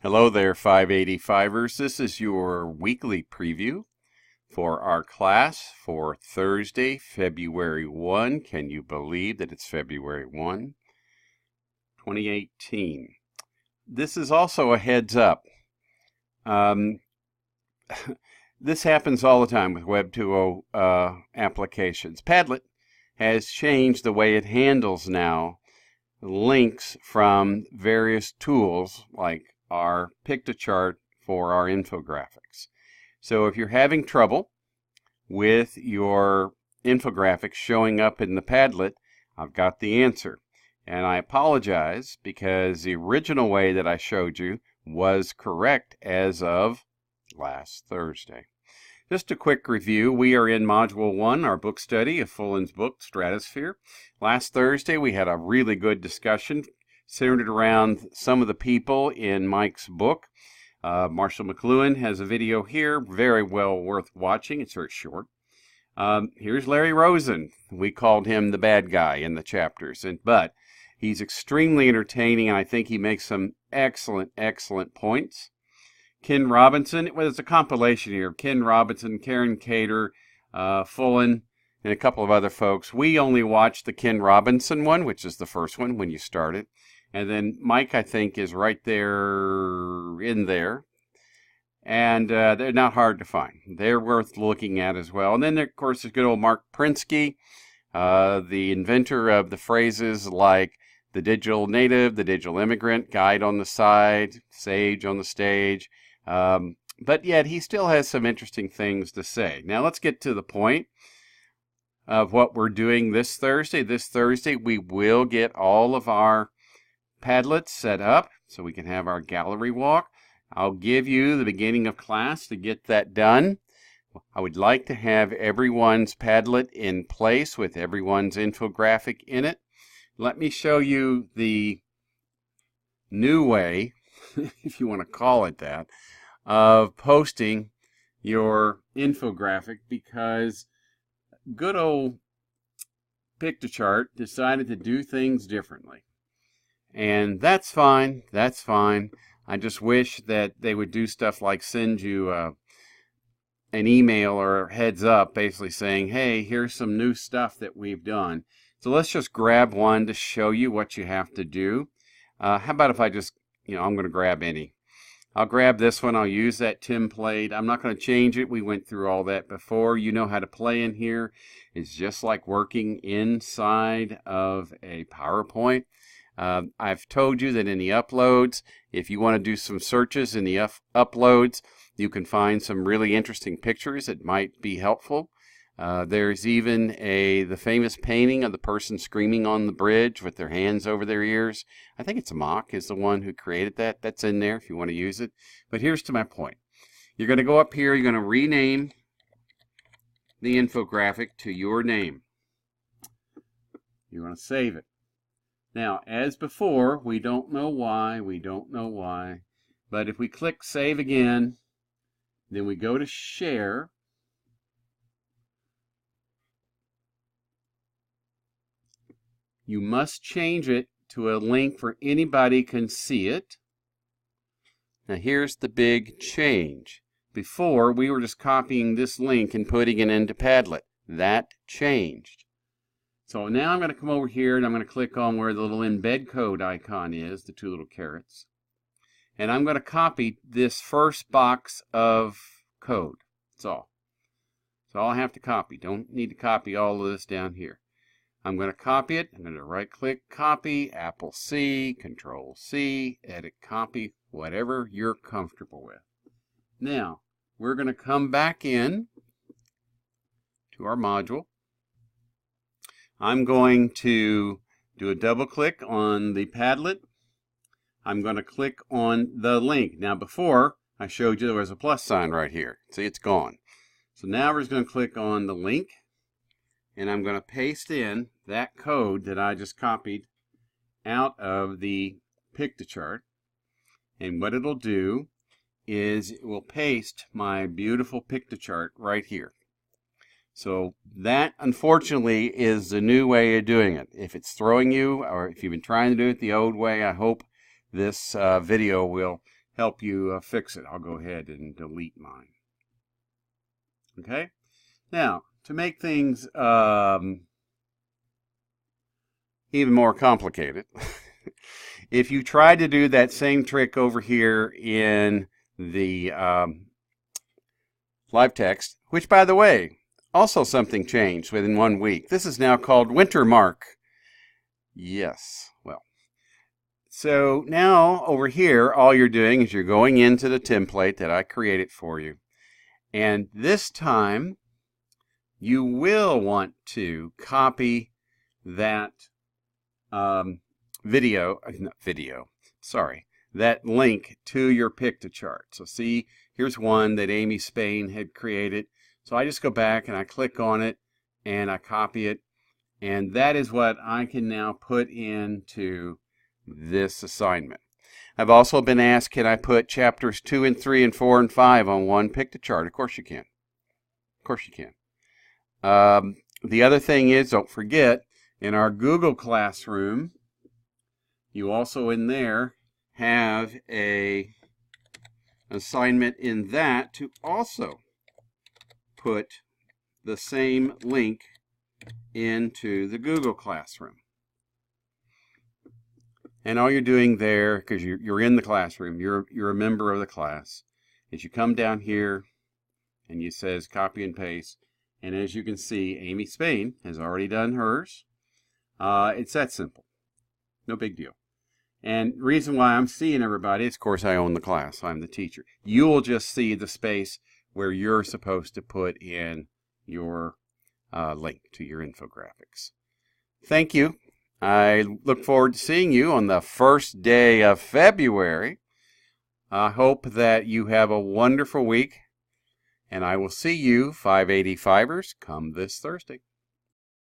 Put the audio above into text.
Hello there, 585ers. This is your weekly preview for our class for Thursday, February 1. Can you believe that it's February 1, 2018? This is also a heads up. This happens all the time with Web 2.0 applications. Padlet has changed the way it handles now links from various tools like our Pictochart for our infographics. So if you're having trouble with your infographics showing up in the Padlet, I've got the answer. And I apologize because the original way that I showed you was correct as of last Thursday. Just a quick review. We are in Module 1, our book study of Fullen's book, Stratosphere. Last Thursday, we had a really good discussion centered around some of the people in Mike's book. Marshall McLuhan has a video here, very well worth watching. It's very short. Here's Larry Rosen. We called him the bad guy in the chapters, but he's extremely entertaining, and I think he makes some excellent points. Ken Robinson, well, it's a compilation here of Ken Robinson, Karen Cater, Fullen, and a couple of other folks. We only watched the Ken Robinson one, which is the first one when you start it. And then Mike, I think, is right there in there. And they're not hard to find. They're worth looking at as well. And then, of course, there's good old Mark Prinsky, the inventor of the phrases like the digital native, the digital immigrant, guide on the side, sage on the stage. But yet he still has some interesting things to say. Now let's get to the point of what we're doing this Thursday. This Thursday we will get all of our Padlets set up so we can have our gallery walk. I'll give you the beginning of class to get that done. I would like to have everyone's Padlet in place with everyone's infographic in it. Let me show you the new way, if you want to call it that, of posting your infographic, because good old Pictochart decided to do things differently. And that's fine, that's fine. I just wish that they would do stuff like send you an email or a heads up basically saying, hey, here's some new stuff that we've done. So let's just grab one to show you what you have to do. How about if I just, I'm going to grab any. I'll grab this one. I'll use that template. I'm not going to change it. We went through all that before. You know how to play in here. It's just like working inside of a PowerPoint. I've told you that in the uploads, if you want to do some searches in the uploads, you can find some really interesting pictures that might be helpful. There's even the famous painting of the person screaming on the bridge with their hands over their ears. I think it's Mock is the one who created that. That's in there if you want to use it. But here's to my point. You're going to go up here. You're going to rename the infographic to your name. You want to save it. Now, as before, we don't know why. But if we click Save Again, then we go to Share. You must change it to a link where anybody can see it. Now here's the big change. Before, we were just copying this link and putting it into Padlet. That changed. So now I'm going to come over here and I'm going to click on where the little embed code icon is, the two little carrots. And I'm going to copy this first box of code. That's all. That's all I have to copy. Don't need to copy all of this down here. I'm going to copy it. I'm going to right-click, copy, Apple C, Control C, edit copy, whatever you're comfortable with. Now, we're going to come back in to our module. I'm going to do a double click on the Padlet. I'm going to click on the link. Now, before I showed you there was a plus sign right here. See, it's gone. So now we're just going to click on the link. And I'm going to paste in that code that I just copied out of the Pictochart. And what it'll do is it will paste my beautiful Pictochart right here. So that, unfortunately, is the new way of doing it. If it's throwing you, or if you've been trying to do it the old way, I hope this video will help you fix it. I'll go ahead and delete mine. Okay? Now, to make things even more complicated, if you try to do that same trick over here in the live text, which, by the way, also something changed within 1 week. This is now called Winter Mark. Yes, well. So now over here, all you're doing is you're going into the template that I created for you. And this time, you will want to copy that that link to your Pictochart. So see, here's one that Amy Spain had created. So I just go back and I click on it and I copy it. And that is what I can now put into this assignment. I've also been asked, can I put chapters 2 and 3 and 4 and 5 on one Pictochart? Of course you can. Of course you can. The other thing is, don't forget, in our Google Classroom, you also in there have a assignment in that to also put the same link into the Google Classroom. And all you're doing there, because you're in the classroom, you're a member of the class, is you come down here and you says copy and paste. And as you can see, Amy Spain has already done hers. It's that simple. No big deal. And the reason why I'm seeing everybody is, of course, I own the class. I'm the teacher. You will just see the space where you're supposed to put in your link to your infographics. Thank you. I look forward to seeing you on the first day of February. I hope that you have a wonderful week. And I will see you 585ers come this Thursday.